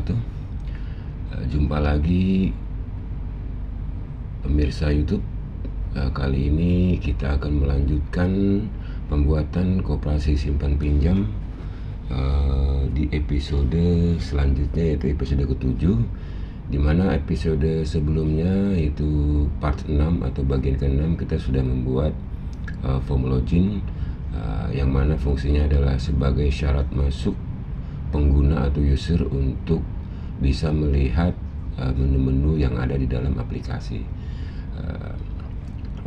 wabarakatuh. Jumpa lagi pemirsa YouTube. Kali ini kita akan melanjutkan pembuatan koperasi simpan pinjam di episode selanjutnya, yaitu episode ke-7, di mana episode sebelumnya yaitu part 6 atau bagian ke-6 kita sudah membuat form login yang mana fungsinya adalah sebagai syarat masuk pengguna atau user untuk bisa melihat menu-menu yang ada di dalam aplikasi.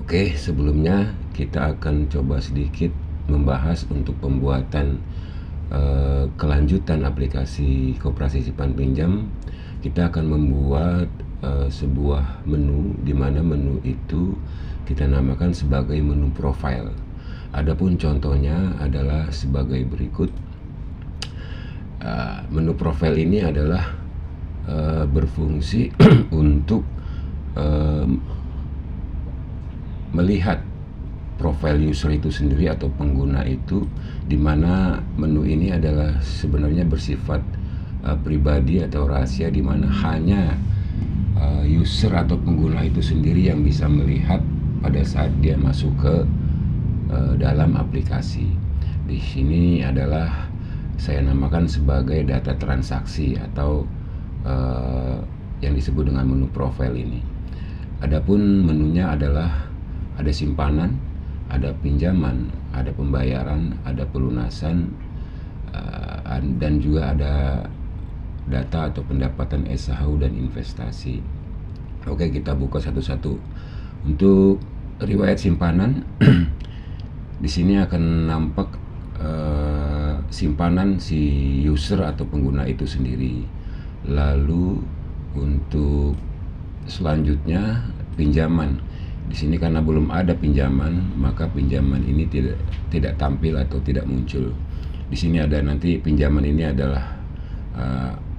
Oke, sebelumnya kita akan coba sedikit membahas untuk pembuatan kelanjutan aplikasi koperasi simpan pinjam. Kita akan membuat sebuah menu, di mana menu itu kita namakan sebagai menu profile. Adapun contohnya adalah sebagai berikut. Menu profile ini adalah berfungsi untuk melihat profile user itu sendiri atau pengguna itu, di mana menu ini adalah sebenarnya bersifat pribadi atau rahasia, di mana hanya user atau pengguna itu sendiri yang bisa melihat pada saat dia masuk ke dalam aplikasi. Di sini adalah saya namakan sebagai data transaksi atau yang disebut dengan menu profile ini. Adapun menunya adalah ada simpanan, ada pinjaman, ada pembayaran, ada pelunasan, dan juga ada data atau pendapatan SHU dan investasi. Oke, kita buka satu-satu. Untuk riwayat simpanan, di sini akan nampak simpanan si user atau pengguna itu sendiri. Lalu untuk selanjutnya pinjaman. Di sini karena belum ada pinjaman, maka pinjaman ini tidak tampil atau tidak muncul. Di sini ada nanti pinjaman ini adalah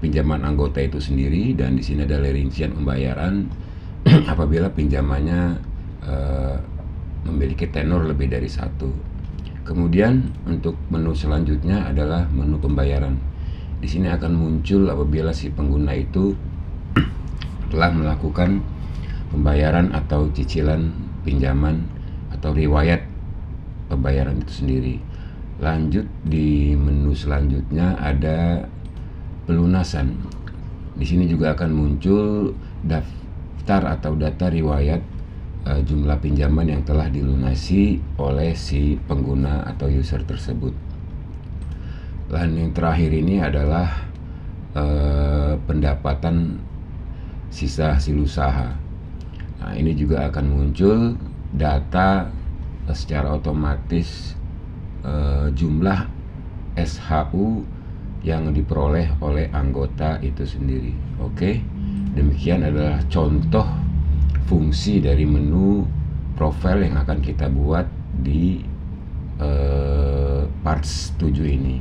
pinjaman anggota itu sendiri, dan di sini ada rincian pembayaran apabila pinjamannya memiliki tenor lebih dari 1. Kemudian untuk menu selanjutnya adalah menu pembayaran. Di sini akan muncul apabila si pengguna itu telah melakukan pembayaran atau cicilan pinjaman atau riwayat pembayaran itu sendiri. Lanjut, di menu selanjutnya ada pelunasan. Di sini juga akan muncul daftar atau data riwayat jumlah pinjaman yang telah dilunasi oleh si pengguna atau user tersebut. Dan yang terakhir ini adalah pendapatan sisa hasil usaha. Nah, ini juga akan muncul data secara otomatis jumlah SHU yang diperoleh oleh anggota itu sendiri. Oke, demikian adalah contoh fungsi dari menu profile yang akan kita buat di parts 7 ini.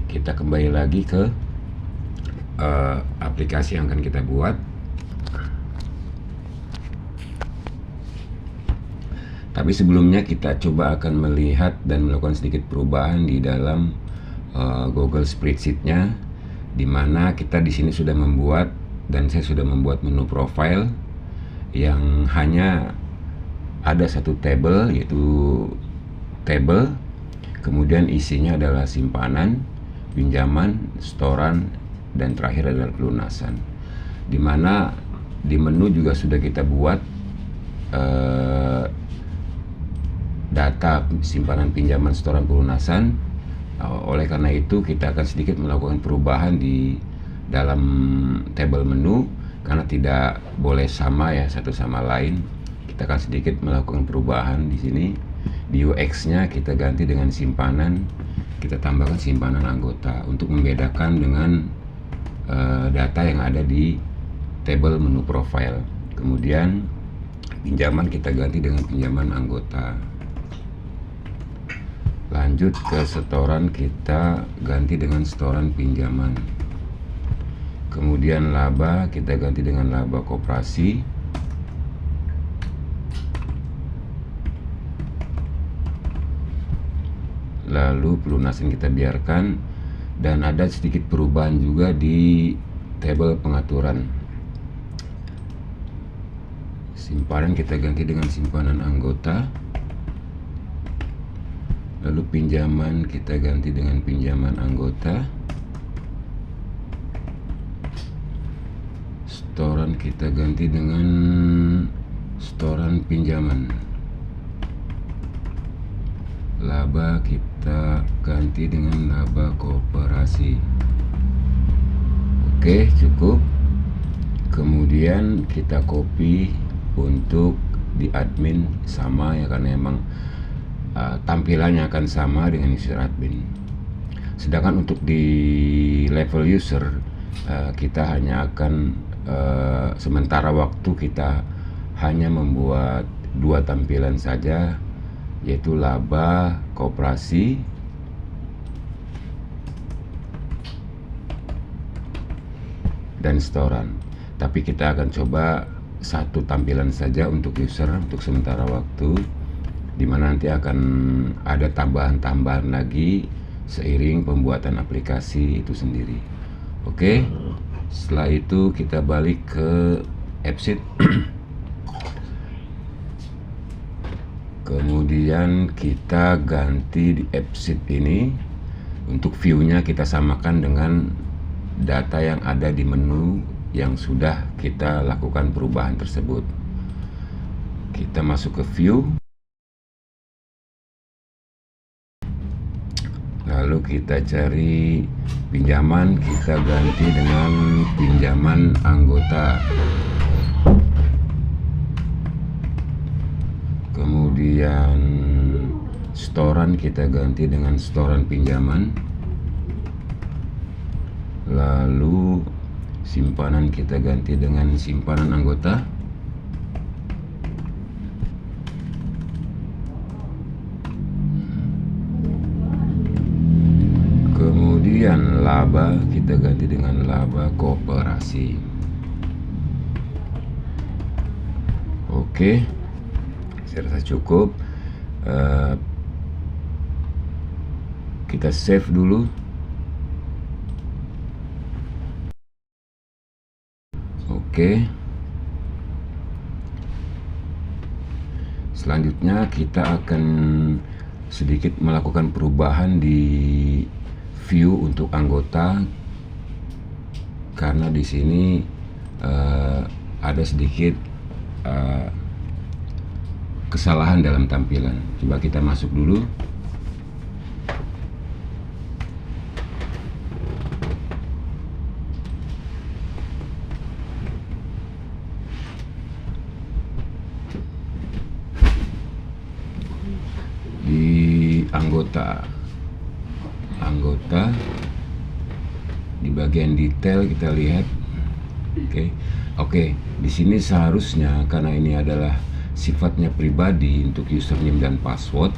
Kita kembali lagi ke aplikasi yang akan kita buat. Tapi sebelumnya kita coba akan melihat dan melakukan sedikit perubahan di dalam Google Spreadsheet-nya, di mana kita di sini sudah membuat, dan saya sudah membuat menu profile yang hanya ada satu table, yaitu table, kemudian isinya adalah simpanan, pinjaman, setoran, dan terakhir adalah pelunasan. Di mana di menu juga sudah kita buat data simpanan, pinjaman, setoran, pelunasan. Oleh karena itu kita akan sedikit melakukan perubahan di dalam table menu, karena tidak boleh sama ya satu sama lain. Kita akan sedikit melakukan perubahan di sini. Di UX-nya kita ganti dengan simpanan, kita tambahkan simpanan anggota untuk membedakan dengan data yang ada di table menu profile. Kemudian pinjaman kita ganti dengan pinjaman anggota. Lanjut ke setoran, kita ganti dengan setoran pinjaman. Kemudian laba kita ganti dengan laba koperasi. Lalu pelunasan kita biarkan, dan ada sedikit perubahan juga di tabel pengaturan. Simpanan kita ganti dengan simpanan anggota. Lalu pinjaman kita ganti dengan pinjaman anggota. Setoran kita ganti dengan setoran pinjaman. Laba kita ganti dengan laba koperasi. Oke, cukup. Kemudian kita copy untuk di admin sama ya, karena emang tampilannya akan sama dengan user admin. Sedangkan untuk di level user kita hanya akan sementara waktu kita hanya membuat 2 tampilan saja, yaitu laba koperasi dan setoran. Tapi kita akan coba 1 tampilan saja untuk user untuk sementara waktu, dimana nanti akan ada tambahan-tambahan lagi seiring pembuatan aplikasi itu sendiri. Oke, setelah itu kita balik ke AppSheet. Kemudian kita ganti di AppSheet ini, untuk view-nya kita samakan dengan data yang ada di menu yang sudah kita lakukan perubahan tersebut. Kita masuk ke view, lalu kita cari pinjaman, kita ganti dengan pinjaman anggota. Kemudian setoran kita ganti dengan setoran pinjaman. Lalu simpanan kita ganti dengan simpanan anggota. Kemudian laba kita ganti dengan laba koperasi. Oke, saya rasa cukup. Kita save dulu. Oke. Selanjutnya kita akan sedikit melakukan perubahan di view untuk anggota, karena di sini ada sedikit kesalahan dalam tampilan. Coba kita masuk dulu. Di anggota di bagian detail kita lihat. Oke, di sini seharusnya, karena ini adalah sifatnya pribadi untuk username dan password,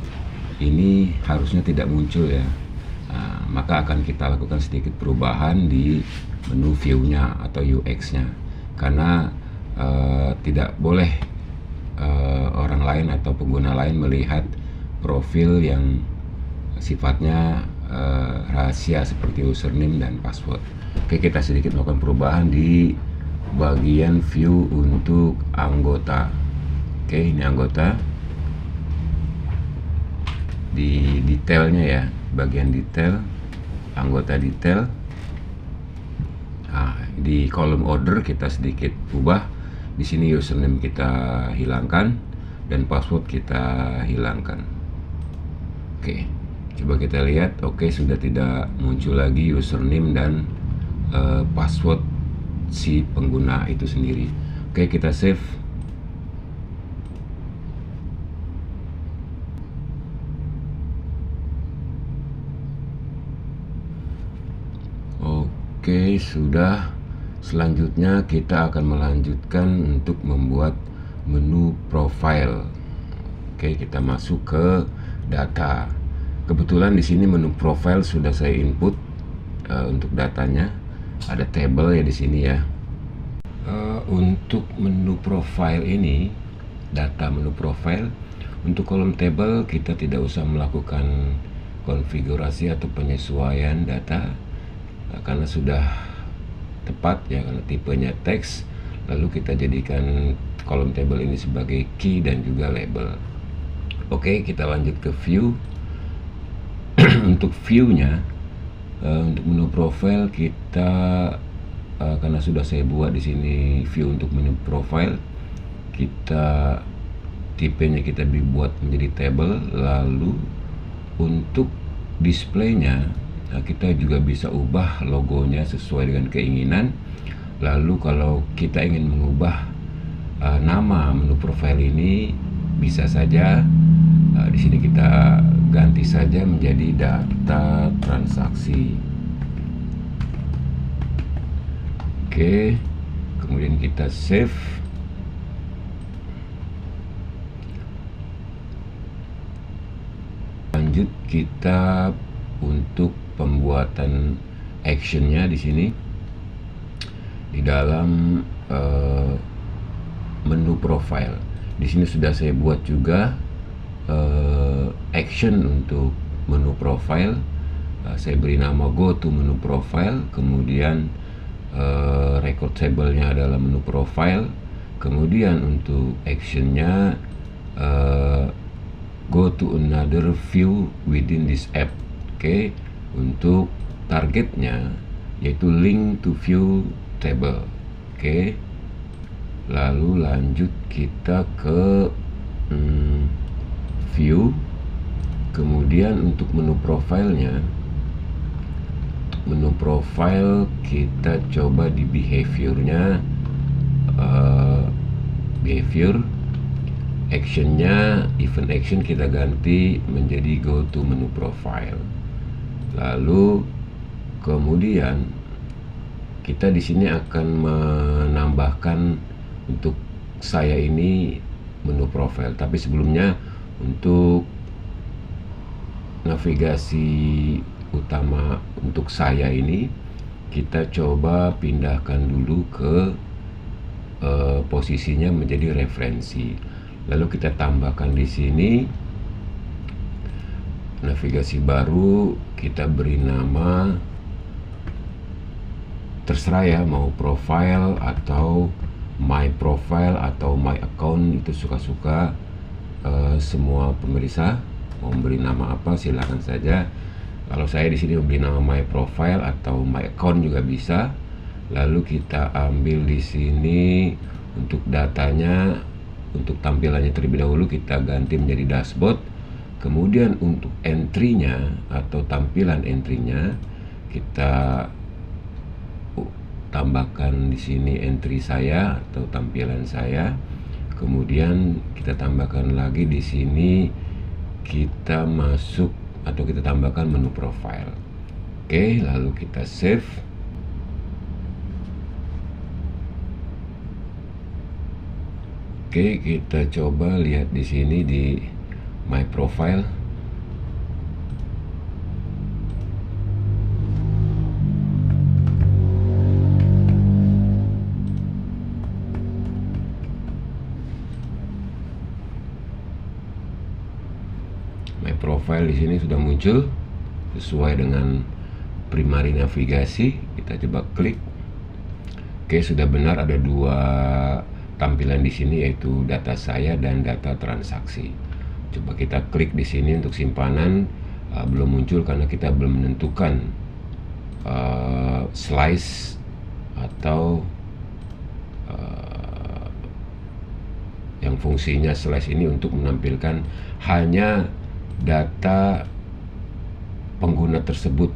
ini harusnya tidak muncul ya. Maka akan kita lakukan sedikit perubahan di menu view-nya atau UX-nya, karena tidak boleh orang lain atau pengguna lain melihat profil yang sifatnya rahasia seperti username dan password. Oke, kita sedikit melakukan perubahan di bagian view untuk anggota. Oke, ini anggota. Di detailnya ya, bagian detail, anggota detail. Di kolom order kita sedikit ubah. Di sini username kita hilangkan dan password kita hilangkan. Oke, coba kita lihat. Oke, sudah tidak muncul lagi username dan password si pengguna itu sendiri. Oke, kita save. Oke, sudah. Selanjutnya kita akan melanjutkan untuk membuat menu profile. Oke, kita masuk ke data. Kebetulan di sini menu profile sudah saya input untuk datanya. Ada table ya di sini ya. Untuk menu profile ini, data menu profile, untuk kolom table kita tidak usah melakukan konfigurasi atau penyesuaian data, karena sudah tepat ya, karena tipenya teks. Lalu kita jadikan kolom table ini sebagai key dan juga label. Oke, kita lanjut ke view. Untuk view-nya, untuk menu profile kita karena sudah saya buat di sini view untuk menu profile, kita tipenya kita dibuat menjadi table. Lalu untuk displaynya kita juga bisa ubah logonya sesuai dengan keinginan. Lalu kalau kita ingin mengubah nama menu profile ini, bisa saja di sini kita ganti saja menjadi data transaksi. Oke, kemudian kita save. Lanjut kita untuk pembuatan actionnya di sini di dalam menu profile. Di sini sudah saya buat juga action untuk menu profile. Saya beri nama go to menu profile, kemudian record table-nya adalah menu profile, kemudian untuk actionnya go to another view within this app. Oke, untuk targetnya yaitu link to view table. Oke, lalu lanjut kita ke view, kemudian untuk menu profilenya, menu profile kita coba di behaviornya, behavior, actionnya event action kita ganti menjadi go to menu profile. Lalu kemudian kita di sini akan menambahkan untuk saya ini menu profile, tapi sebelumnya untuk navigasi utama untuk saya ini kita coba pindahkan dulu ke posisinya menjadi referensi. Lalu kita tambahkan di sini navigasi baru, kita beri nama terserah ya, mau profile atau my profile atau my account, itu suka-suka semua pemirsa mau beri nama apa silakan saja. Kalau saya di sini memberi nama my profile atau my account juga bisa. Lalu kita ambil di sini untuk datanya, untuk tampilannya terlebih dahulu kita ganti menjadi dashboard. Kemudian untuk entry-nya atau tampilan entry-nya kita tambahkan di sini entry saya atau tampilan saya. Kemudian kita tambahkan lagi di sini, kita masuk atau kita tambahkan menu profile. Oke, lalu kita save. Oke, kita coba lihat di sini di my profile. My profile di sini sudah muncul sesuai dengan primary navigasi. Kita coba klik. Oke, sudah benar ada dua tampilan di sini, yaitu data saya dan data transaksi. Coba kita klik di sini untuk simpanan, belum muncul karena kita belum menentukan slice atau yang fungsinya slice ini untuk menampilkan hanya data pengguna tersebut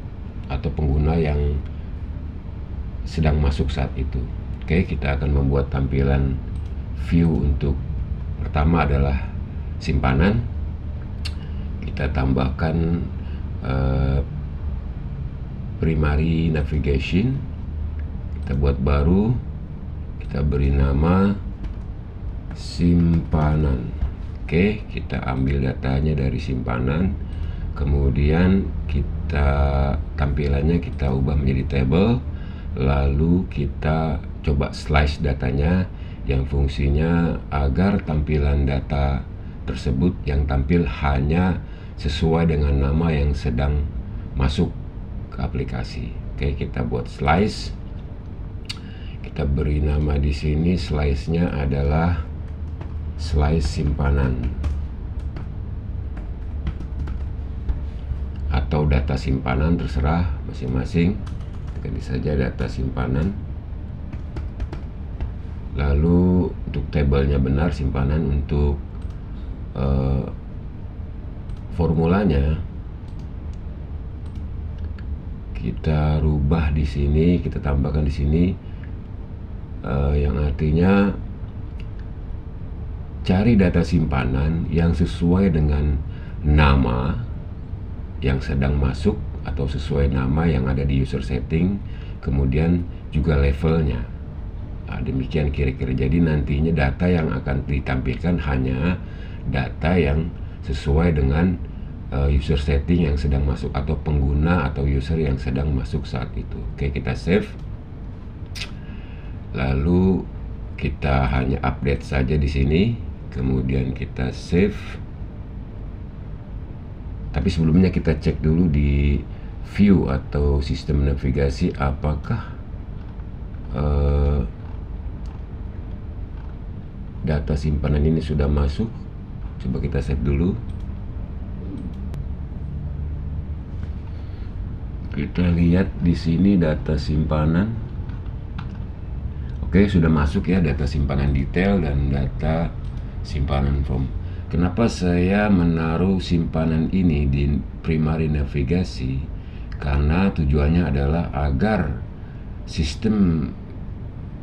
atau pengguna yang sedang masuk saat itu. Oke, kita akan membuat tampilan view untuk pertama adalah simpanan. Kita tambahkan primary navigation, kita buat baru, kita beri nama simpanan. Oke, kita ambil datanya dari simpanan, kemudian kita tampilannya kita ubah menjadi table, lalu kita coba slice datanya yang fungsinya agar tampilan data tersebut yang tampil hanya sesuai dengan nama yang sedang masuk ke aplikasi. Oke, kita buat slice. Kita beri nama di sini, slice-nya adalah slice simpanan atau data simpanan, terserah masing-masing. Ganti saja data simpanan. Lalu untuk tabelnya benar simpanan, untuk formulanya kita rubah di sini, kita tambahkan di sini yang artinya cari data simpanan yang sesuai dengan nama yang sedang masuk atau sesuai nama yang ada di user setting, kemudian juga levelnya. Nah, demikian kira-kira. Jadi nantinya data yang akan ditampilkan hanya data yang sesuai dengan user setting yang sedang masuk atau pengguna atau user yang sedang masuk saat itu. Oke, kita save. Lalu kita hanya update saja di sini, kemudian kita save. Tapi sebelumnya kita cek dulu di view atau sistem navigasi apakah data simpanan ini sudah masuk. Coba kita save dulu. Kita lihat di sini data simpanan. Oke, sudah masuk ya, data simpanan detail dan data simpanan form. Kenapa saya menaruh simpanan ini di primary navigasi? Karena tujuannya adalah agar sistem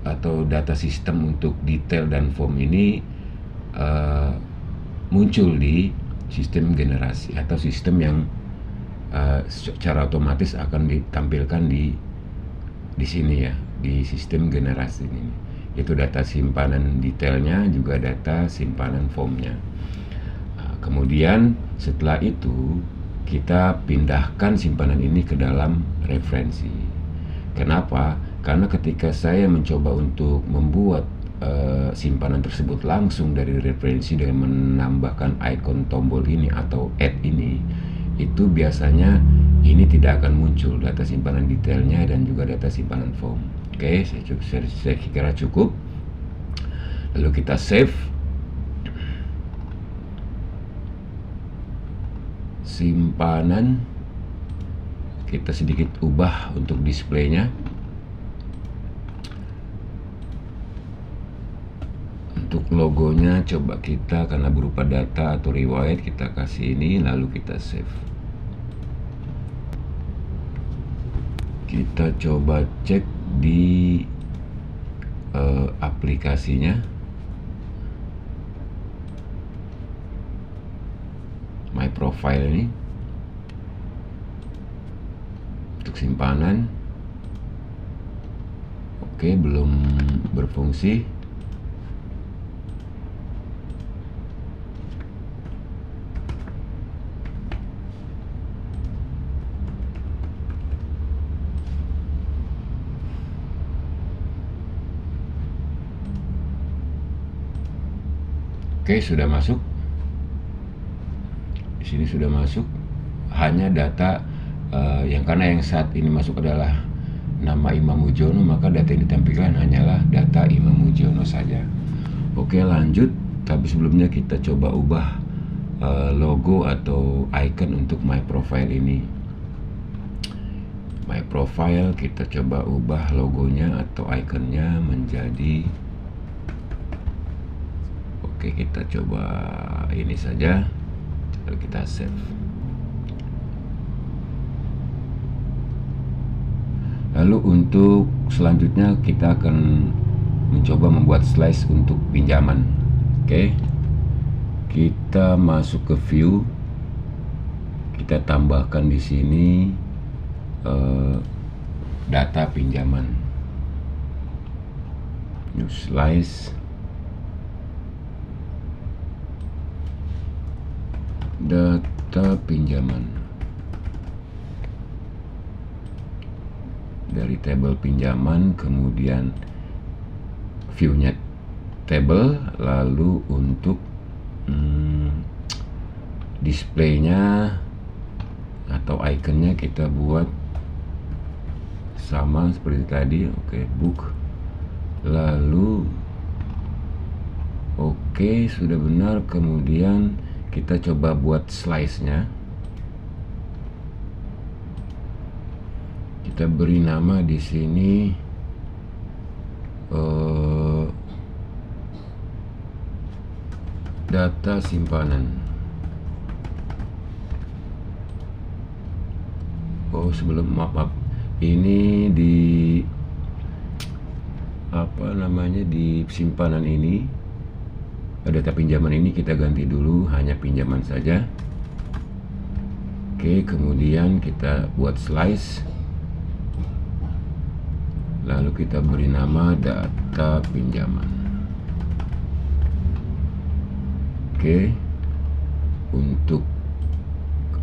atau data sistem untuk detail dan form ini muncul di sistem generasi atau sistem yang secara otomatis akan ditampilkan di sini ya, di sistem generasi ini. Itu data simpanan detailnya, juga data simpanan formnya. Kemudian setelah itu kita pindahkan simpanan ini ke dalam referensi. Kenapa? Karena ketika saya mencoba untuk membuat simpanan tersebut langsung dari referensi dengan menambahkan icon tombol ini atau add ini, itu biasanya ini tidak akan muncul data simpanan detailnya dan juga data simpanan form. Oke, saya kira cukup. Lalu kita save. Simpanan kita sedikit ubah untuk displaynya. Untuk logonya coba kita, karena berupa data atau riwayat, kita kasih ini, lalu kita save. Kita coba cek di aplikasinya. My profile ini untuk simpanan. Oke, belum berfungsi. Oke, sudah masuk. Di sini sudah masuk, hanya data yang karena yang saat ini masuk adalah nama Imam Mujono, maka data yang ditampilkan hanyalah data Imam Mujono saja. Oke, lanjut. Tapi sebelumnya kita coba ubah logo atau icon untuk my profile ini. My profile kita coba ubah logonya atau iconnya menjadi, oke, kita coba ini saja. Lalu kita save. Lalu untuk selanjutnya kita akan mencoba membuat slice untuk pinjaman. Oke, kita masuk ke view, kita tambahkan di sini data pinjaman. New slice, data pinjaman. Dari table pinjaman, kemudian view-nya table, lalu untuk display-nya atau iconnya kita buat sama seperti tadi. Oke, book, lalu oke, sudah benar. Kemudian kita coba buat slice-nya. Kita beri nama di sini data simpanan. Oh, sebelum maaf, ini di di simpanan ini, data pinjaman ini kita ganti dulu hanya pinjaman saja. Oke, kemudian kita buat slice, lalu kita beri nama data pinjaman. Oke, untuk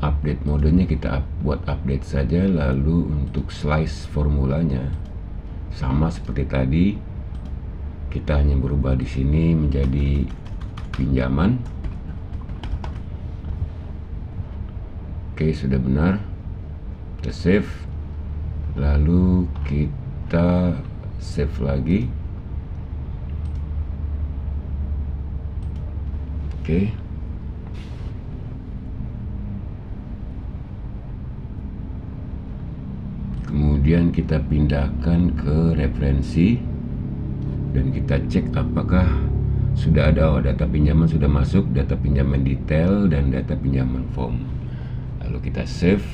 update modenya kita buat update saja. Lalu untuk slice formulanya sama seperti tadi, kita hanya berubah di sini menjadi pinjaman. Oke, sudah benar. Kita save, lalu kita save lagi. Oke. Kemudian kita pindahkan ke referensi dan kita cek apakah sudah ada data pinjaman sudah masuk, data pinjaman detail dan data pinjaman form. Lalu kita save.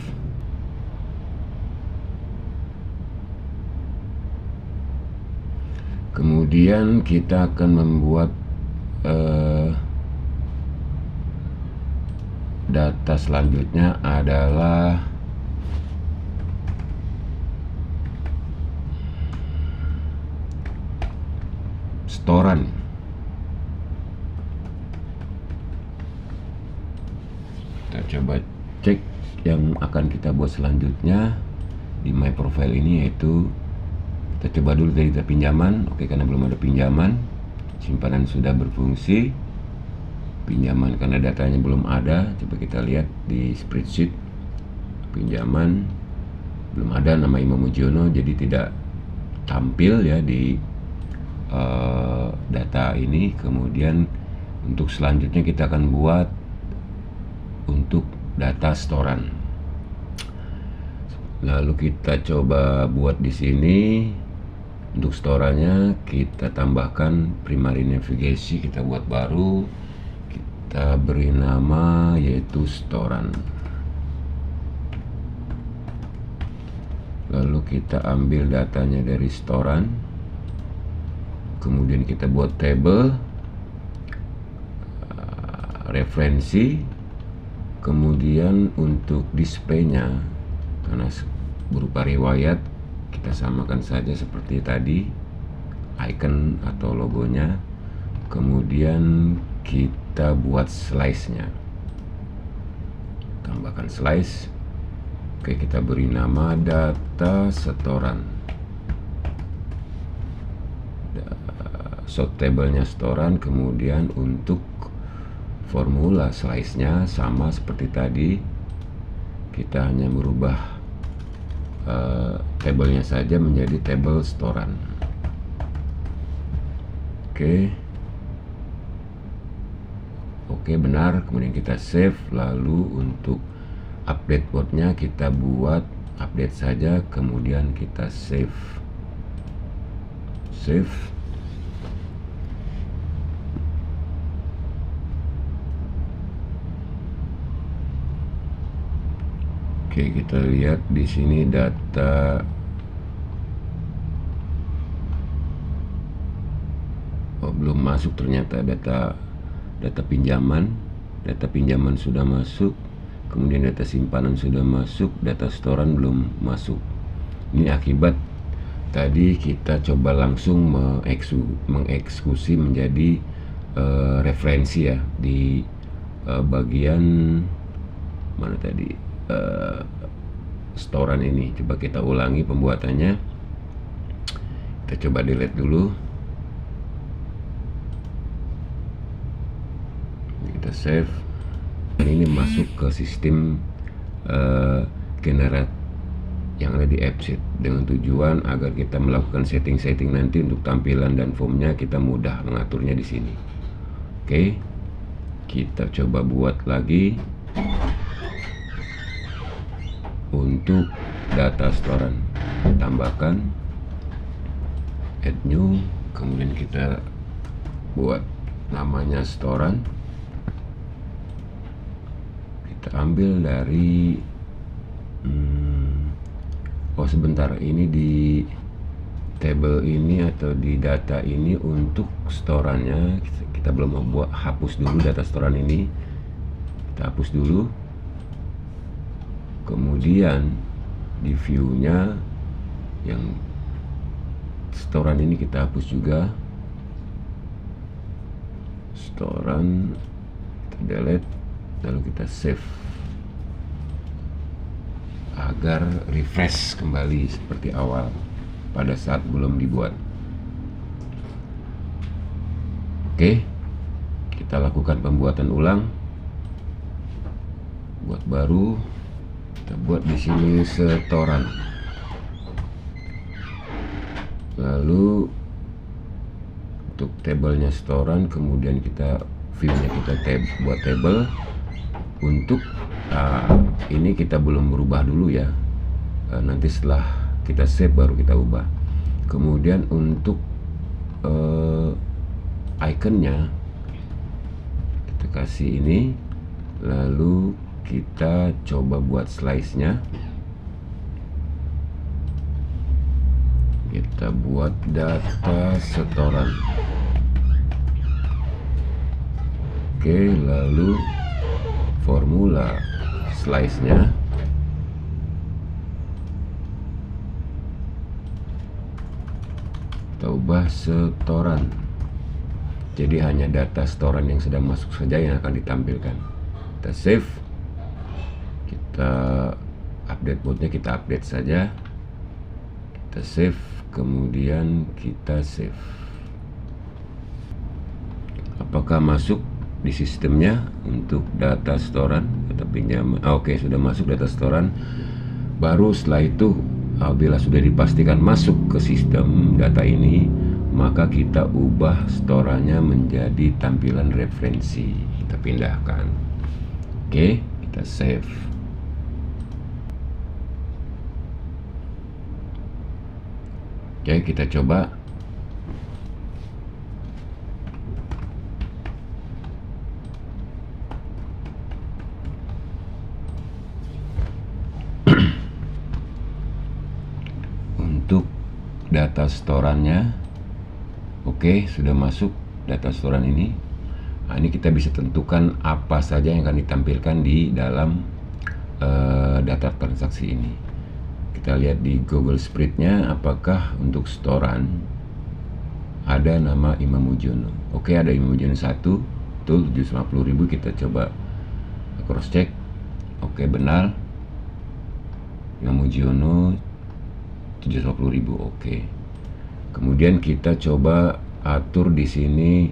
Kemudian kita akan membuat data selanjutnya adalah setoran. Kita coba cek yang akan kita buat selanjutnya di my profile ini, yaitu kita coba dulu dari data pinjaman. Oke, karena belum ada pinjaman, simpanan sudah berfungsi. Pinjaman karena datanya belum ada, coba kita lihat di spreadsheet. Pinjaman belum ada nama Imam Mujiono, jadi tidak tampil ya di data ini. Kemudian untuk selanjutnya kita akan buat untuk data setoran. Lalu kita coba buat di sini untuk setorannya, kita tambahkan primary navigasi, kita buat baru, kita beri nama yaitu setoran. Lalu kita ambil datanya dari setoran, kemudian kita buat table, referensi, kemudian untuk display-nya karena berupa riwayat kita samakan saja seperti tadi, icon atau logonya. Kemudian kita buat slice-nya, tambahkan slice. Oke, kita beri nama data setoran. Sort table-nya setoran. Kemudian untuk formula slice-nya sama seperti tadi, kita hanya merubah tabelnya saja menjadi table setoran. Oke, benar. Kemudian kita save. Lalu untuk update boardnya kita buat update saja, kemudian kita save. Oke, kita lihat di sini data belum masuk ternyata data pinjaman. Data pinjaman sudah masuk, kemudian data simpanan sudah masuk, data setoran belum masuk. Ini akibat tadi kita coba langsung mengeksekusi menjadi referensi ya di bagian mana tadi, setoran ini. Coba kita ulangi pembuatannya. Kita coba delete dulu. Kita save. Dan ini masuk ke sistem yang ada di app sheet, dengan tujuan agar kita melakukan setting-setting nanti untuk tampilan dan formnya kita mudah mengaturnya di sini. Oke, kita coba buat lagi untuk data storan. Tambahkan add new, kemudian kita buat namanya storan. Kita ambil dari oh sebentar, ini di table ini atau di data ini untuk storannya kita belum mau buat. Hapus dulu data storan ini, kita hapus dulu. Kemudian di view-nya yang storan ini kita hapus juga. Storan kita delete, lalu kita save agar refresh kembali seperti awal pada saat belum dibuat. Oke, kita lakukan pembuatan ulang. Buat baru, kita buat di sini setoran. Lalu untuk tabelnya setoran, kemudian kita view-nya kita buat table. Untuk ini kita belum berubah dulu ya, nanti setelah kita save baru kita ubah. Kemudian untuk iconnya kita kasih ini, lalu kita coba buat slice-nya. Kita buat data setoran. Oke, lalu formula slice-nya kita ubah setoran. Jadi hanya data setoran yang sedang masuk saja yang akan ditampilkan. Kita save, kita update mode-nya kita update saja. Kita save, kemudian kita save. Apakah masuk di sistemnya untuk data setoran atau pinjaman? Oke, sudah masuk data setoran. Baru setelah itu, apabila sudah dipastikan masuk ke sistem data ini, maka kita ubah setorannya menjadi tampilan referensi. Kita pindahkan. Oke, kita save. Oke, kita coba. Untuk data setorannya, oke, sudah masuk data setoran ini. Nah, ini kita bisa tentukan apa saja yang akan ditampilkan di dalam data transaksi ini. Kita lihat di Google Spread-nya, apakah untuk setoran ada nama Imam Mujono. Oke, ada Imam Mujono 1, betul, 750.000. Kita coba cross check. Oke, benar, Imam Mujono 750.000. Oke. Kemudian kita coba atur di sini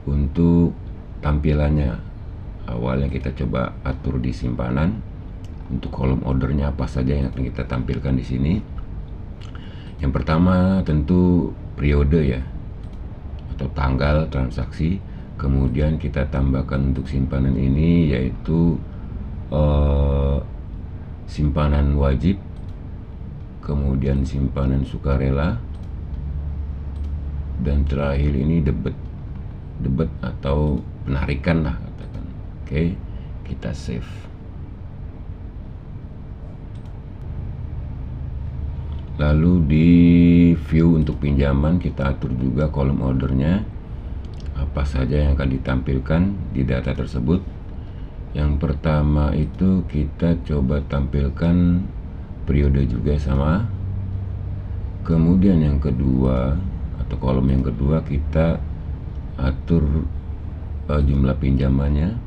untuk tampilannya. Awalnya kita coba atur di simpanan. Untuk kolom ordernya apa saja yang akan kita tampilkan di sini. Yang pertama tentu periode ya, atau tanggal transaksi. Kemudian kita tambahkan untuk simpanan ini yaitu simpanan wajib, kemudian simpanan sukarela, dan terakhir ini debit atau penarikan lah katakan. Oke, kita save. Lalu di view untuk pinjaman kita atur juga kolom ordernya, apa saja yang akan ditampilkan di data tersebut. Yang pertama itu kita coba tampilkan periode juga sama. Kemudian yang kedua atau kolom yang kedua kita atur jumlah pinjamannya.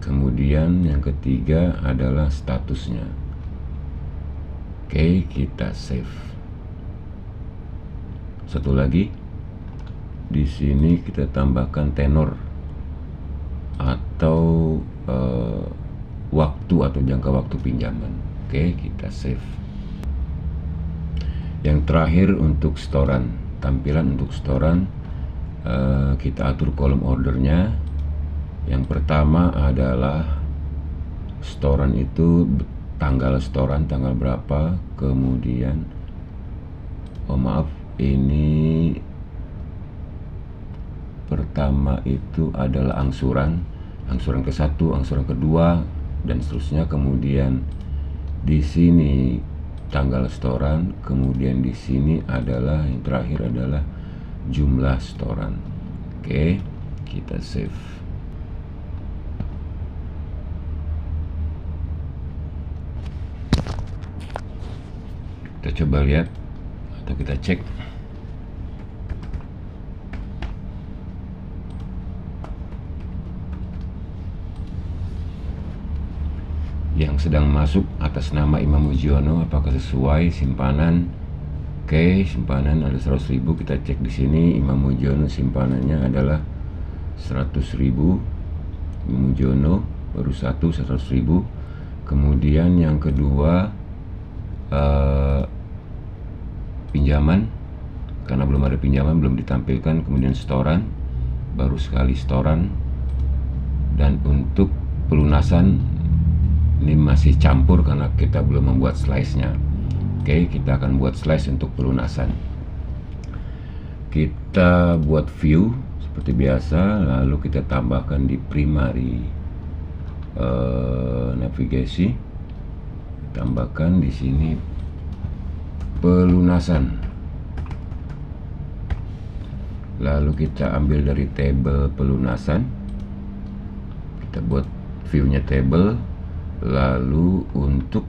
Kemudian yang ketiga adalah statusnya. Oke, kita save. Satu lagi, di sini kita tambahkan tenor atau waktu atau jangka waktu pinjaman. Oke, kita save. Yang terakhir untuk setoran, tampilan untuk setoran, kita atur kolom ordernya. Yang pertama adalah setoran itu tanggal setoran, tanggal berapa, kemudian ini pertama itu adalah angsuran ke-1, angsuran kedua, dan seterusnya. Kemudian di sini tanggal setoran, kemudian di sini adalah yang terakhir adalah jumlah setoran. Oke, kita save. Kita coba lihat atau kita cek. Yang sedang masuk atas nama Imam Mujiono apakah sesuai simpanan? Oke, simpanan ada 100.000. Kita cek di sini. Imam Mujiono simpanannya adalah 100.000. Imam Mujiono baru 100.000. Kemudian yang kedua, pinjaman, karena belum ada pinjaman belum ditampilkan. Kemudian setoran, baru sekali setoran. Dan untuk pelunasan ini masih campur karena kita belum membuat slice-nya. Oke, kita akan buat slice untuk pelunasan. Kita buat view seperti biasa, lalu kita tambahkan di primary navigasi. Tambahkan di sini pelunasan. Lalu kita ambil dari table pelunasan. Kita buat view-nya table. Lalu untuk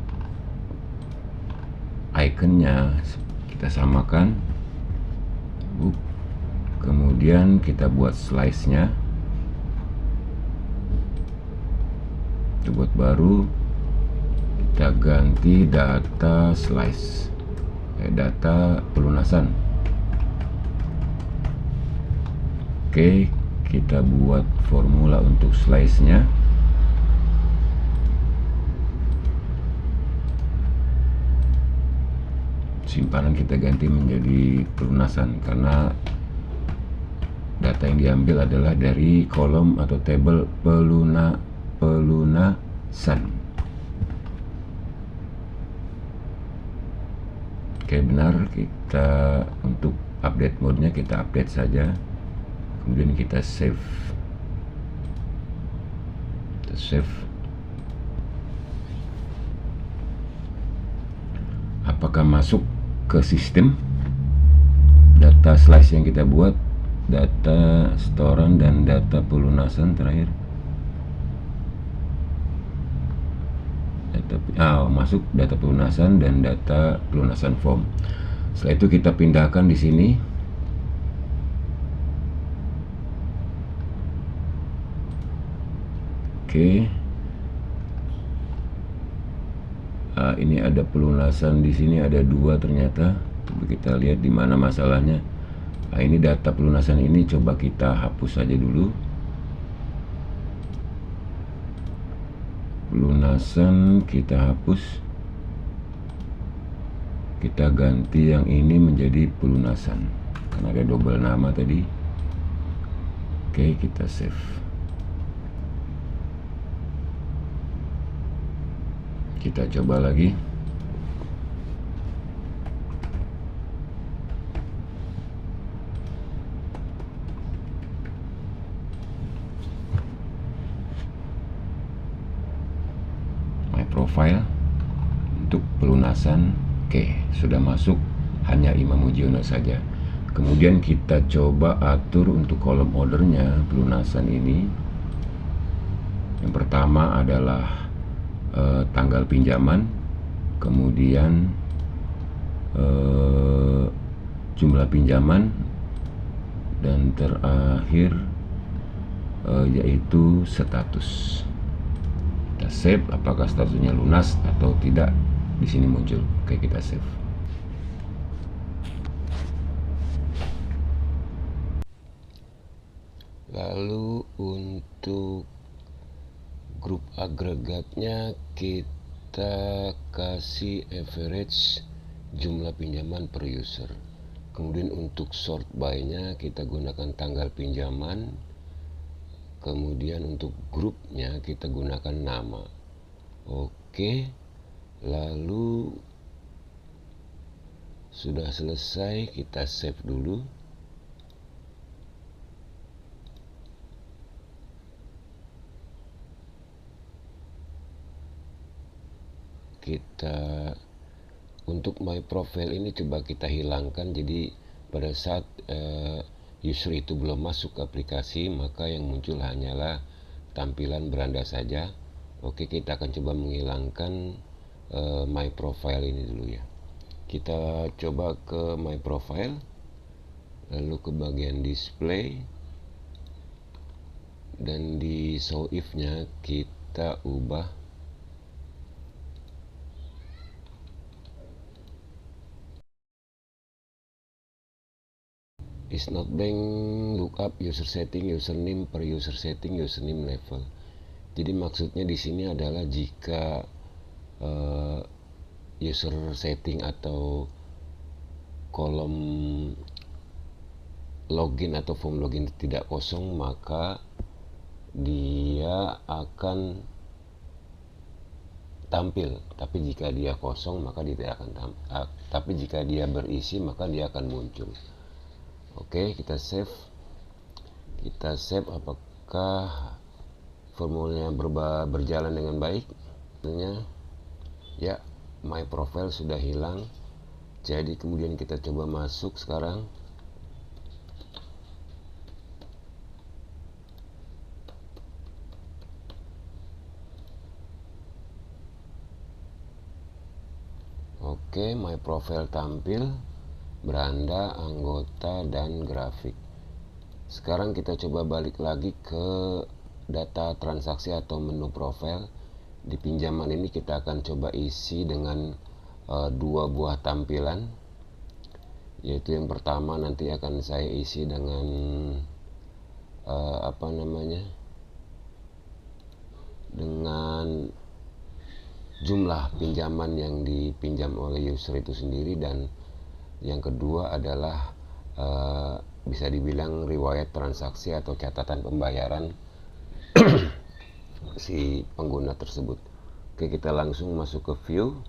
ikonnya kita samakan. Kemudian kita buat slice-nya. Kita buat baru. Kita ganti data slice, data pelunasan. Oke, kita buat formula untuk slice-nya. Simpanan kita ganti menjadi pelunasan karena data yang diambil adalah dari kolom atau table pelunasan. Oke, benar. Kita untuk update mode-nya kita update saja. Kemudian kita save. Kita save. Apakah masuk ke sistem data slice yang kita buat, data setoran dan data pelunasan terakhir? Masuk data pelunasan dan data pelunasan form. Setelah itu kita pindahkan di sini. Oke. Ini ada pelunasan di sini ada 2 ternyata. Coba kita lihat di mana masalahnya. Ini data pelunasan ini coba kita hapus saja dulu. Pelunasan kita hapus. Kita ganti yang ini menjadi pelunasan karena ada double nama tadi. Oke, kita save. Kita coba lagi. My profile untuk pelunasan. Oke, sudah masuk, hanya Imam Mujiono saja. Kemudian kita coba atur untuk kolom ordernya pelunasan ini. Yang pertama adalah tanggal pinjaman, kemudian jumlah pinjaman, dan terakhir yaitu status. Kita save, apakah statusnya lunas atau tidak di sini muncul. Oke, kita save. Lalu untuk grup agregatnya kita kasih average jumlah pinjaman per user. Kemudian untuk sort by-nya kita gunakan tanggal pinjaman. Kemudian untuk grupnya kita gunakan nama. Oke, lalu sudah selesai, kita save dulu. Kita untuk my profile ini coba kita hilangkan. Jadi pada saat user itu belum masuk ke aplikasi, maka yang muncul hanyalah tampilan beranda saja. Oke, kita akan coba menghilangkan my profile ini dulu ya. Kita coba ke my profile, lalu ke bagian display, dan di show if nya kita ubah is not bank lookup user setting username per user setting username level. Jadi maksudnya di sini adalah jika user setting atau kolom login atau form login tidak kosong, maka dia akan tampil. Tapi jika dia kosong, maka dia tidak akan tampil. Tapi jika dia berisi, maka dia akan muncul. Oke, kita save. Kita save apakah formulanya berjalan dengan baik. Ya, my profile sudah hilang. Jadi kemudian kita coba masuk sekarang. Oke, my profile tampil, beranda, anggota, dan grafik. Sekarang kita coba balik lagi ke data transaksi atau menu profile. Di pinjaman ini kita akan coba isi dengan dua buah tampilan, yaitu yang pertama nanti akan saya isi dengan dengan jumlah pinjaman yang dipinjam oleh user itu sendiri, dan yang kedua adalah bisa dibilang riwayat transaksi atau catatan pembayaran si pengguna tersebut. Oke, kita langsung masuk ke view.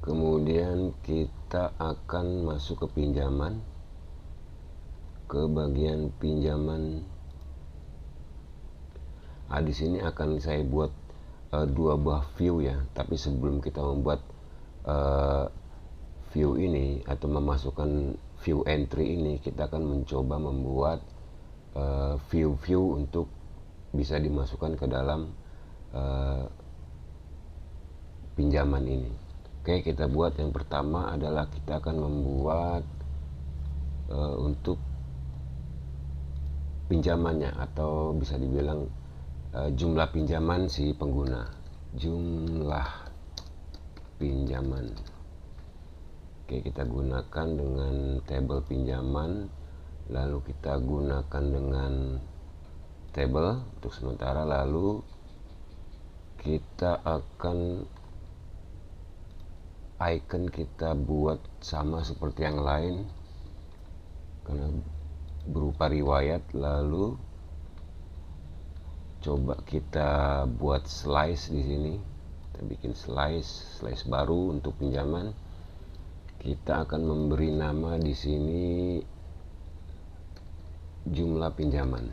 Kemudian kita akan masuk ke pinjaman, ke bagian pinjaman. Di sini akan saya buat dua buah view ya. Tapi sebelum kita membuat view ini atau memasukkan view entry ini, kita akan mencoba membuat view untuk bisa dimasukkan ke dalam pinjaman ini. Oke, kita buat yang pertama adalah kita akan membuat untuk pinjamannya, atau bisa dibilang jumlah pinjaman si pengguna, jumlah pinjaman. Oke, kita gunakan dengan tabel pinjaman, lalu kita gunakan dengan tabel untuk sementara, lalu kita akan icon kita buat sama seperti yang lain karena berupa riwayat. Lalu coba kita buat slice di sini. Kita bikin slice baru untuk pinjaman. Kita akan memberi nama di sini jumlah pinjaman.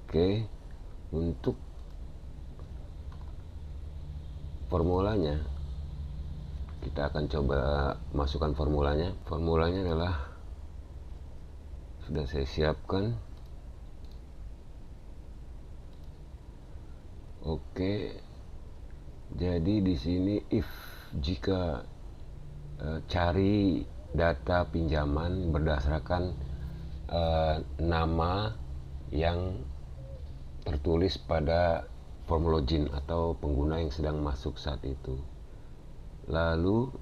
Oke, untuk formulanya kita akan coba masukkan formulanya. Formulanya adalah sudah saya siapkan. Oke, jadi di sini if jika cari data pinjaman berdasarkan nama yang tertulis pada form login atau pengguna yang sedang masuk saat itu. Lalu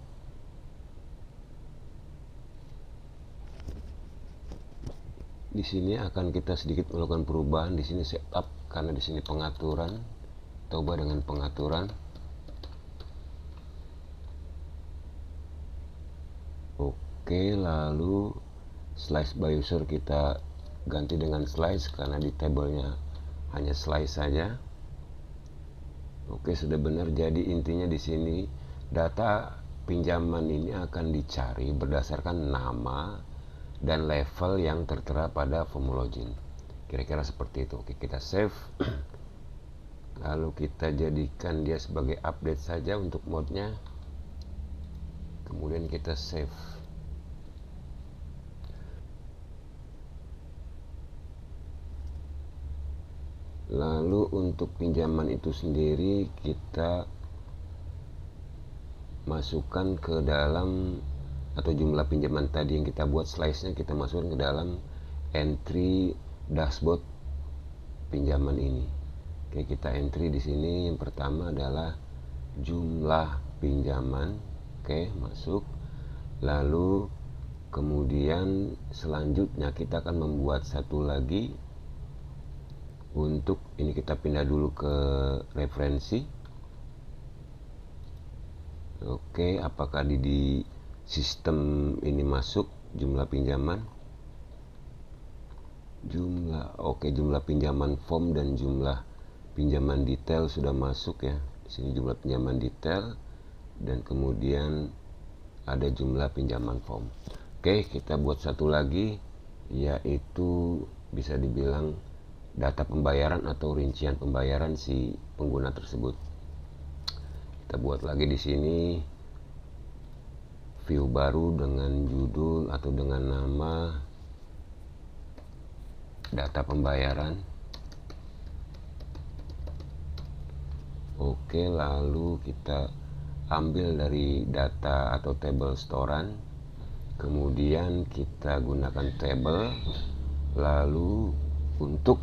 di sini akan kita sedikit melakukan perubahan. Di sini setup karena di sini pengaturan. Coba dengan pengaturan. Oke, lalu slice by user kita ganti dengan slice karena di tabelnya hanya slice saja. Oke, sudah benar. Jadi intinya di sini data pinjaman ini akan dicari berdasarkan nama dan level yang tertera pada form login. Kira-kira seperti itu. Oke, kita save. Lalu kita jadikan dia sebagai update saja untuk modenya. Kemudian kita save. Lalu untuk pinjaman itu sendiri kita masukkan ke dalam, atau jumlah pinjaman tadi yang kita buat slice-nya kita masukkan ke dalam entry dashboard pinjaman ini. Oke, kita entry di sini. Yang pertama adalah jumlah pinjaman. Oke, masuk. Lalu kemudian selanjutnya kita akan membuat satu lagi. Untuk ini kita pindah dulu ke referensi. Oke, apakah di sistem ini masuk jumlah pinjaman? Jumlah pinjaman form dan jumlah pinjaman detail sudah masuk ya. Di sini jumlah pinjaman detail dan kemudian ada jumlah pinjaman form. Oke, kita buat satu lagi, yaitu bisa dibilang data pembayaran atau rincian pembayaran si pengguna tersebut. Kita buat lagi di sini view baru dengan judul atau dengan nama data pembayaran. Oke, lalu kita ambil dari data atau table storan, kemudian kita gunakan table. Lalu untuk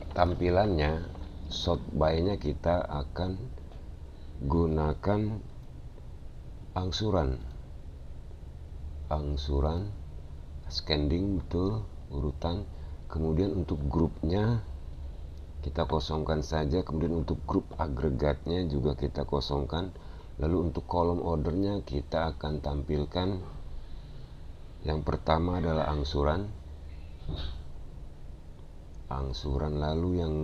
tampilannya sort by-nya kita akan gunakan angsuran ascending, betul, urutan. Kemudian untuk grupnya kita kosongkan saja, kemudian untuk grup agregatnya juga kita kosongkan. Lalu untuk kolom ordernya kita akan tampilkan yang pertama adalah angsuran, lalu yang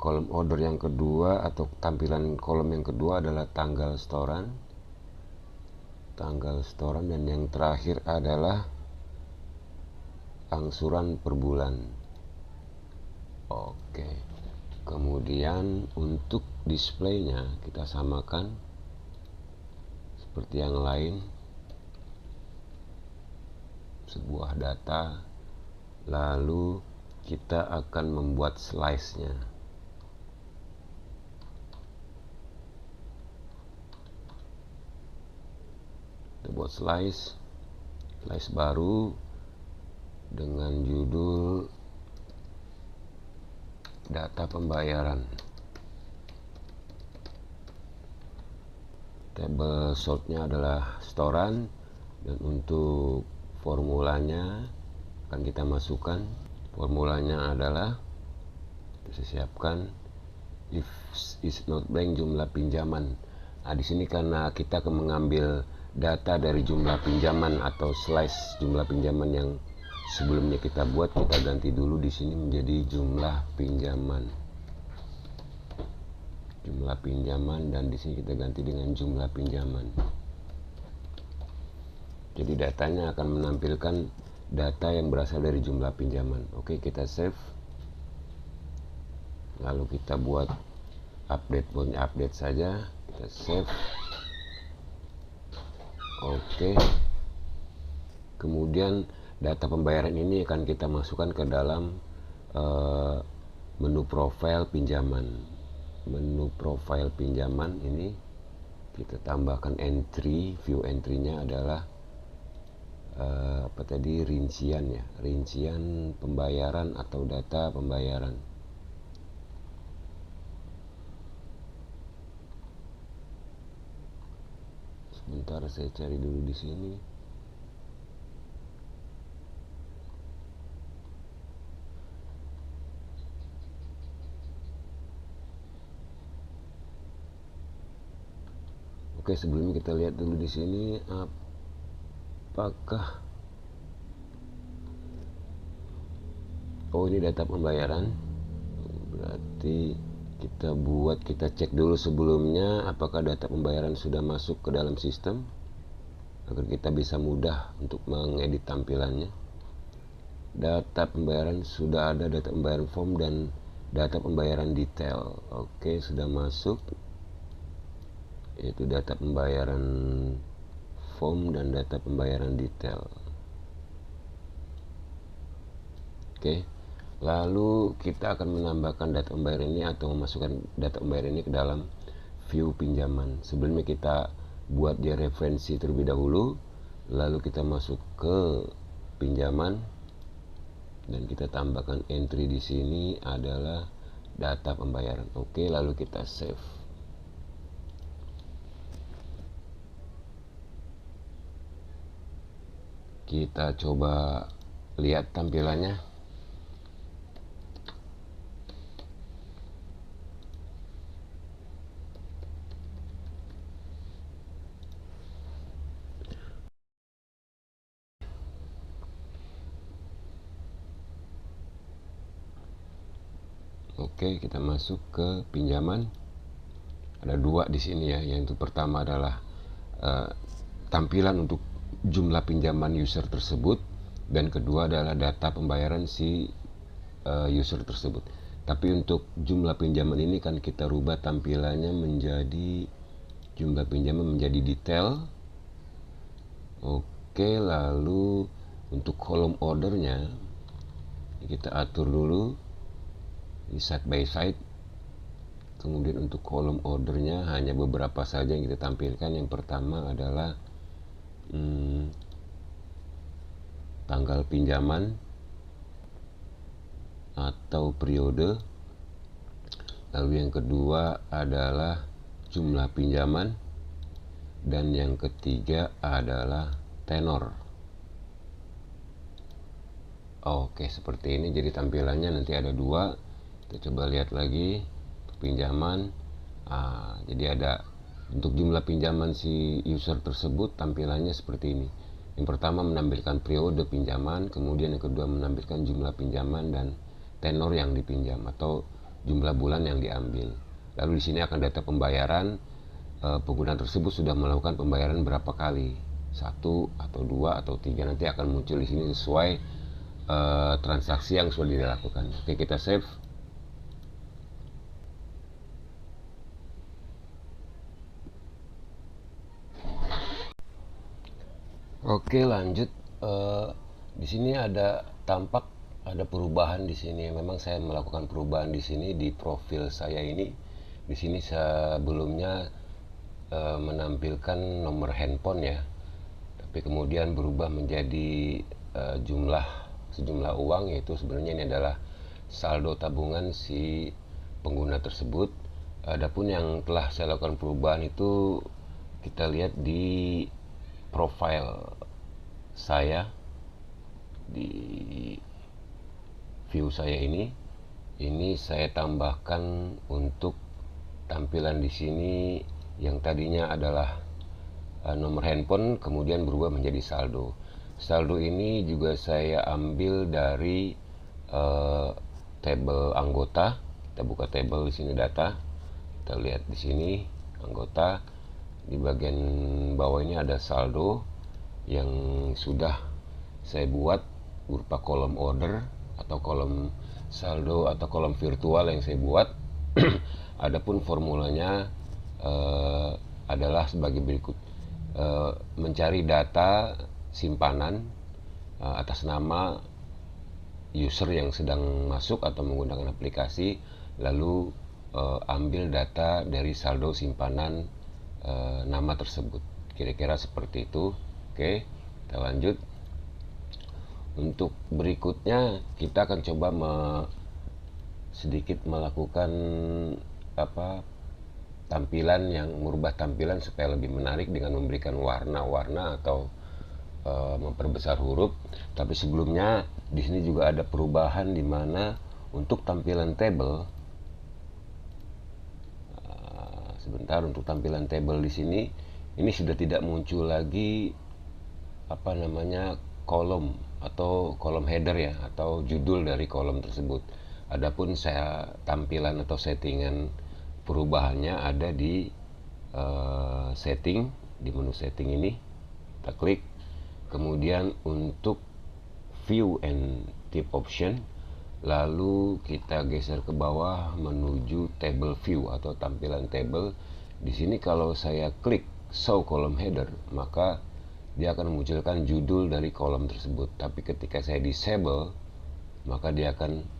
kolom order yang kedua atau tampilan kolom yang kedua adalah tanggal setoran, dan yang terakhir adalah angsuran per bulan. Oke, kemudian untuk displaynya kita samakan seperti yang lain, sebuah data. Lalu kita akan membuat slice-nya. Kita buat slice baru dengan judul data pembayaran. Table sortnya adalah setoran, dan untuk formulanya akan kita masukkan. Formulanya adalah kita siapkan if is not blank jumlah pinjaman. Nah, di sini karena kita akan mengambil data dari jumlah pinjaman atau slice jumlah pinjaman yang sebelumnya kita buat, kita ganti dulu di sini menjadi jumlah pinjaman. Dan di sini kita ganti dengan jumlah pinjaman. Jadi datanya akan menampilkan data yang berasal dari jumlah pinjaman. Oke, kita save. Lalu kita buat update saja. Kita save. Oke. Kemudian data pembayaran ini akan kita masukkan ke dalam menu profile pinjaman. Menu profile pinjaman ini kita tambahkan entry, view entry-nya adalah rincian pembayaran atau data pembayaran. Sebentar, saya cari dulu di sini. Oke, sebelumnya kita lihat dulu di sini apakah ini data pembayaran. Berarti kita cek dulu sebelumnya apakah data pembayaran sudah masuk ke dalam sistem agar kita bisa mudah untuk mengedit tampilannya. Data pembayaran sudah ada, data pembayaran form dan data pembayaran detail. Oke, sudah masuk, yaitu data pembayaran form dan data pembayaran detail. Oke, lalu kita akan menambahkan data pembayaran ini atau memasukkan data pembayaran ini ke dalam view pinjaman. Sebelumnya kita buat dia referensi terlebih dahulu, lalu kita masuk ke pinjaman dan kita tambahkan entry di sini adalah data pembayaran. Oke, lalu kita save. Kita coba lihat tampilannya. Oke, kita masuk ke pinjaman. Ada dua di sini ya. Yang pertama adalah tampilan untuk jumlah pinjaman user tersebut, dan kedua adalah data pembayaran si user tersebut. Tapi untuk jumlah pinjaman ini kan kita rubah tampilannya menjadi jumlah pinjaman menjadi detail. Oke, lalu untuk kolom ordernya kita atur dulu di side by side. Kemudian untuk kolom ordernya hanya beberapa saja yang kita tampilkan. Yang pertama adalah tanggal pinjaman atau periode. Lalu yang kedua adalah jumlah pinjaman, dan yang ketiga adalah tenor. Oke, seperti ini jadi tampilannya nanti ada dua. Kita coba lihat lagi pinjaman. Jadi ada untuk jumlah pinjaman si user tersebut tampilannya seperti ini. Yang pertama menampilkan periode pinjaman, kemudian yang kedua menampilkan jumlah pinjaman dan tenor yang dipinjam atau jumlah bulan yang diambil. Lalu di sini akan data pembayaran. Pengguna tersebut sudah melakukan pembayaran berapa kali, 1 atau 2 atau 3, nanti akan muncul di sini sesuai transaksi yang sudah dilakukan. Oke, kita save. Oke, lanjut. Di sini tampak ada perubahan di sini. Memang saya melakukan perubahan di sini di profil saya ini. Di sini sebelumnya menampilkan nomor handphone ya, tapi kemudian berubah menjadi sejumlah uang, yaitu sebenarnya ini adalah saldo tabungan si pengguna tersebut. Adapun yang telah saya lakukan perubahan itu kita lihat di profile saya, di view saya ini saya tambahkan untuk tampilan di sini yang tadinya adalah nomor handphone kemudian berubah menjadi saldo. Saldo ini juga saya ambil dari tabel anggota. Kita buka tabel di sini data. Kita lihat di sini anggota. Di bagian bawah ini ada saldo yang sudah saya buat berupa kolom order atau kolom saldo atau kolom virtual yang saya buat. Adapun formulanya adalah sebagai berikut. Mencari data simpanan atas nama user yang sedang masuk atau menggunakan aplikasi, lalu ambil data dari saldo simpanan nama tersebut. Kira-kira seperti itu. Oke, kita lanjut. Untuk berikutnya kita akan coba sedikit melakukan tampilan yang merubah tampilan supaya lebih menarik dengan memberikan warna-warna atau memperbesar huruf. Tapi sebelumnya di sini juga ada perubahan di mana untuk tampilan table. Sebentar, untuk tampilan table di sini ini sudah tidak muncul lagi apa namanya, kolom atau kolom header ya, atau judul dari kolom tersebut. Adapun saya tampilan atau settingan perubahannya ada di setting, di menu setting ini kita klik. Kemudian untuk view and type option, lalu kita geser ke bawah menuju table view atau tampilan table. Di sini kalau saya klik show column header, maka dia akan memunculkan judul dari kolom tersebut. Tapi ketika saya disable, maka dia akan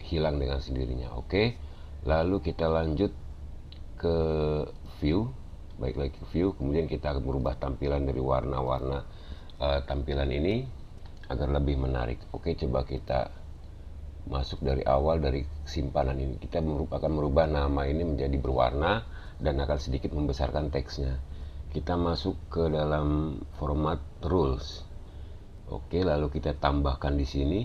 hilang dengan sendirinya. Oke, lalu kita lanjut ke view, baik lagi ke view. Kemudian kita akan merubah tampilan dari warna-warna tampilan ini agar lebih menarik. Oke, coba kita masuk dari awal, dari simpanan ini. Kita akan merubah nama ini menjadi berwarna dan akan sedikit membesarkan teksnya. Kita masuk ke dalam format rules. Oke, lalu kita tambahkan di sini.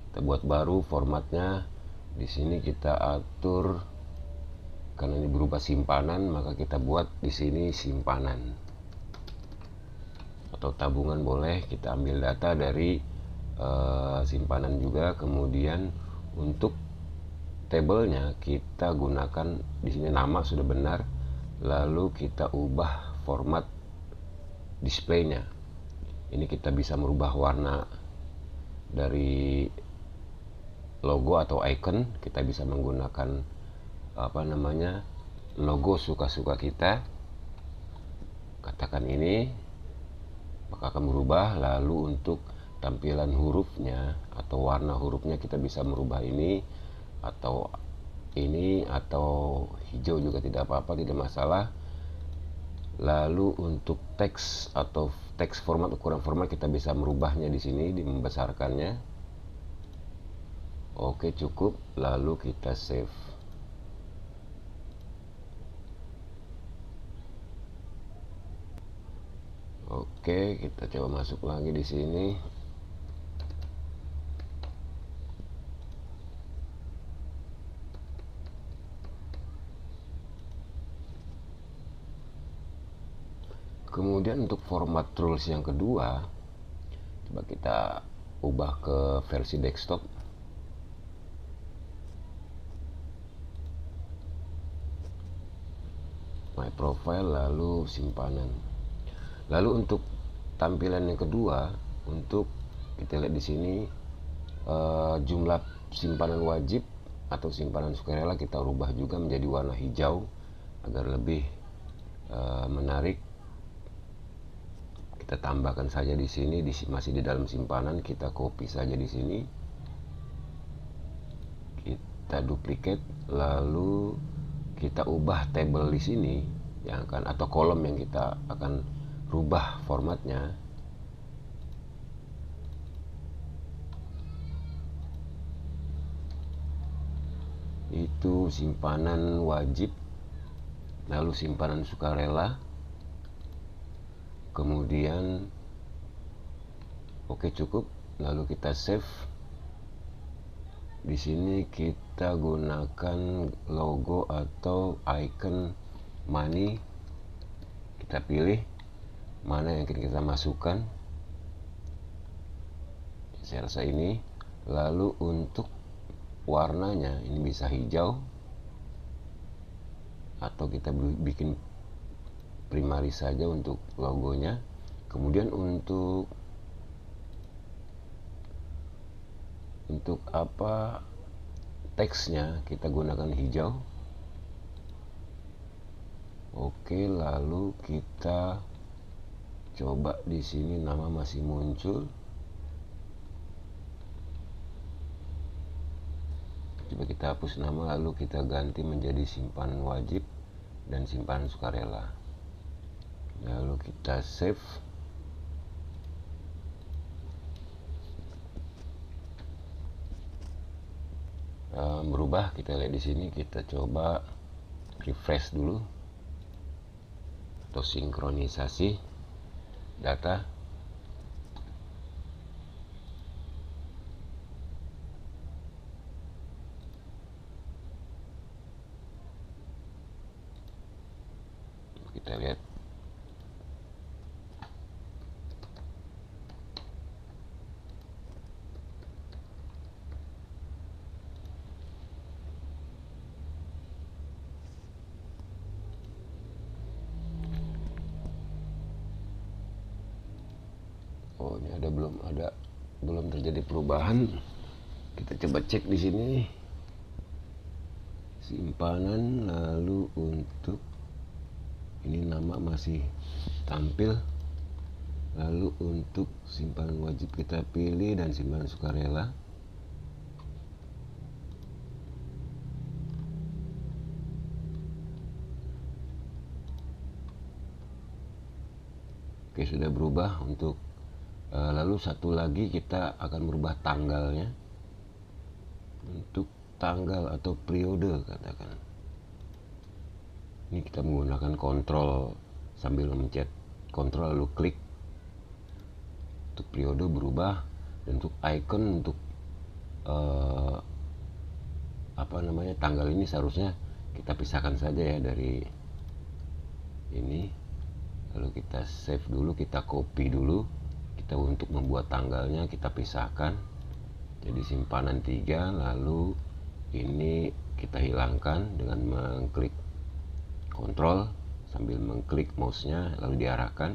Kita buat baru formatnya. Di sini kita atur, karena ini berubah simpanan, maka kita buat di sini simpanan atau tabungan boleh. Kita ambil data dari simpanan juga. Kemudian untuk tabelnya kita gunakan di sini nama sudah benar, lalu kita ubah format displaynya. Ini kita bisa merubah warna dari logo atau icon. Kita bisa menggunakan apa namanya, logo suka-suka kita, katakan ini, maka akan berubah. Lalu untuk tampilan hurufnya atau warna hurufnya kita bisa merubah ini atau hijau juga tidak apa-apa, tidak masalah. Lalu untuk teks atau teks format, ukuran format kita bisa merubahnya di sini, membesarkannya. Oke, cukup. Lalu kita save. Oke, kita coba masuk lagi di sini. Kemudian untuk format rules yang kedua, coba kita ubah ke versi desktop. My profile, lalu simpanan. Lalu untuk tampilan yang kedua, untuk kita lihat di sini jumlah simpanan wajib atau simpanan sukarela kita rubah juga menjadi warna hijau agar lebih menarik. Kita tambahkan saja di sini, masih di dalam simpanan, kita copy saja di sini, kita duplicate, lalu kita ubah table di sini yang akan, atau kolom yang kita akan rubah formatnya. Itu simpanan wajib, lalu simpanan sukarela. Kemudian oke, cukup. Lalu kita save. Di sini kita gunakan logo atau icon money. Kita pilih mana yang kita masukkan. Saya rasa ini. Lalu untuk warnanya ini bisa hijau atau kita bikin primaris saja untuk logonya. Kemudian untuk apa, teksnya kita gunakan hijau. Oke, lalu kita coba di sini nama masih muncul. Coba kita hapus nama, lalu kita ganti menjadi simpanan wajib dan simpanan sukarela. Lalu kita save. Berubah, kita lihat di sini, kita coba refresh dulu atau sinkronisasi data. Kita lihat Oh, ini belum terjadi perubahan. Kita coba cek di sini. Simpanan, lalu untuk ini nama masih tampil. Lalu untuk simpanan wajib kita pilih dan simpanan sukarela. Oke, sudah berubah untuk lalu satu lagi kita akan merubah tanggalnya. Untuk tanggal atau periode katakan. Ini kita menggunakan kontrol sambil mencet kontrol lalu klik. Untuk periode berubah, dan untuk icon untuk tanggal ini seharusnya kita pisahkan saja ya dari ini. Lalu kita save dulu, kita copy dulu. Kita untuk membuat tanggalnya kita pisahkan. Jadi simpanan 3, lalu ini kita hilangkan dengan mengklik kontrol sambil mengklik mouse-nya lalu diarahkan.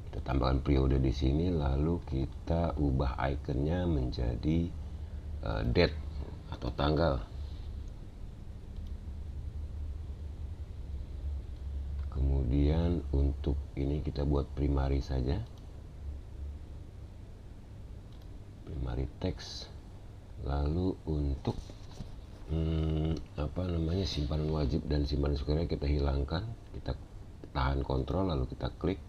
Kita tambahkan periode di sini, lalu kita ubah ikonnya menjadi date atau tanggal. Kemudian untuk ini kita buat primary saja, primary text. Lalu untuk simpanan wajib dan simpanan sukarela kita hilangkan, kita tahan kontrol lalu kita klik.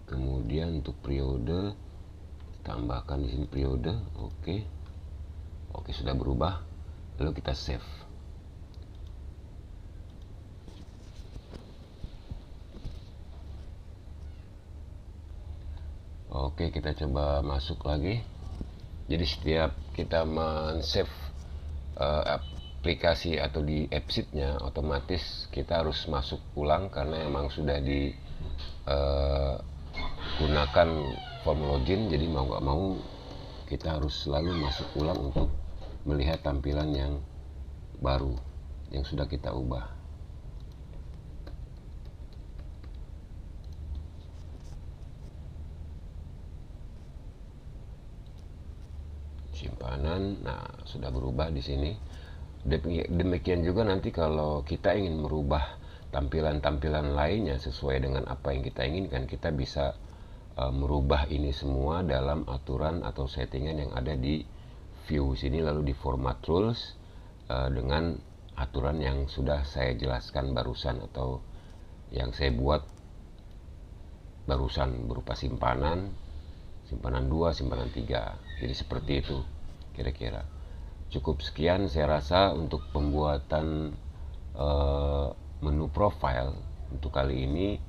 Kemudian untuk periode tambahkan di sini periode. Oke, sudah berubah. Lalu kita save. Oke, kita coba masuk lagi. Jadi setiap kita men-save aplikasi atau di exit-nya, otomatis kita harus masuk ulang karena emang sudah digunakan form login. Jadi mau nggak mau kita harus selalu masuk ulang untuk melihat tampilan yang baru yang sudah kita ubah. Simpanan, nah sudah berubah di sini. Demikian juga nanti kalau kita ingin merubah tampilan-tampilan lainnya sesuai dengan apa yang kita inginkan, kita bisa merubah ini semua dalam aturan atau settingan yang ada di view sini, lalu di format rules dengan aturan yang sudah saya jelaskan barusan atau yang saya buat barusan berupa simpanan 2, simpanan 3. Jadi seperti itu kira-kira. Cukup sekian saya rasa untuk pembuatan menu profile untuk kali ini,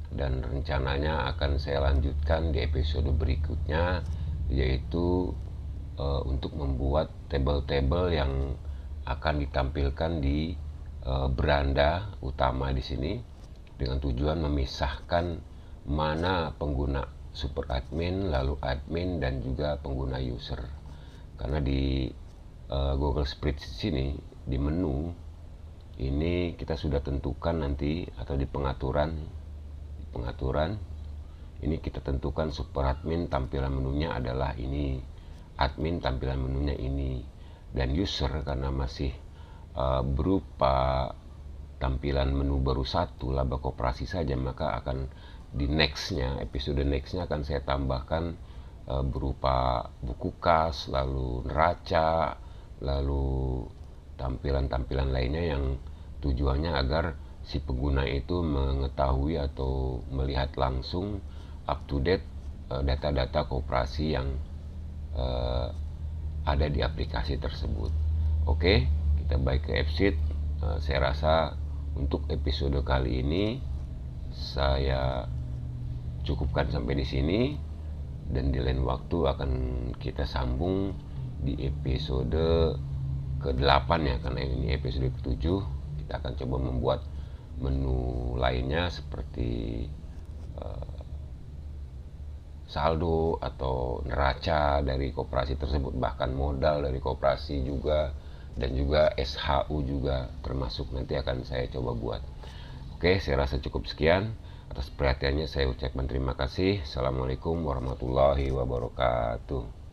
dan rencananya akan saya lanjutkan di episode berikutnya, yaitu untuk membuat tabel-tabel yang akan ditampilkan di beranda utama di sini dengan tujuan memisahkan mana pengguna super admin, lalu admin, dan juga pengguna user. Karena di Google Spreadsheet sini di menu ini kita sudah tentukan nanti, atau di pengaturan ini kita tentukan super admin tampilan menunya adalah ini, admin tampilan menunya ini, dan user karena masih berupa tampilan menu baru satu laba koperasi saja, maka akan di episode nextnya akan saya tambahkan berupa buku kas, lalu neraca, lalu tampilan-tampilan lainnya yang tujuannya agar si pengguna itu mengetahui atau melihat langsung up to date data-data koperasi yang ada di aplikasi tersebut. Oke, kita baik ke exit. Saya rasa untuk episode kali ini saya cukupkan sampai di sini, dan di lain waktu akan kita sambung di episode ke-8 ya, karena ini episode ke-7. Kita akan coba membuat menu lainnya seperti saldo atau neraca dari koperasi tersebut, bahkan modal dari koperasi juga, dan juga SHU juga termasuk nanti akan saya coba buat. Oke, saya rasa cukup sekian. Atas perhatiannya saya ucapkan terima kasih. Assalamualaikum warahmatullahi wabarakatuh.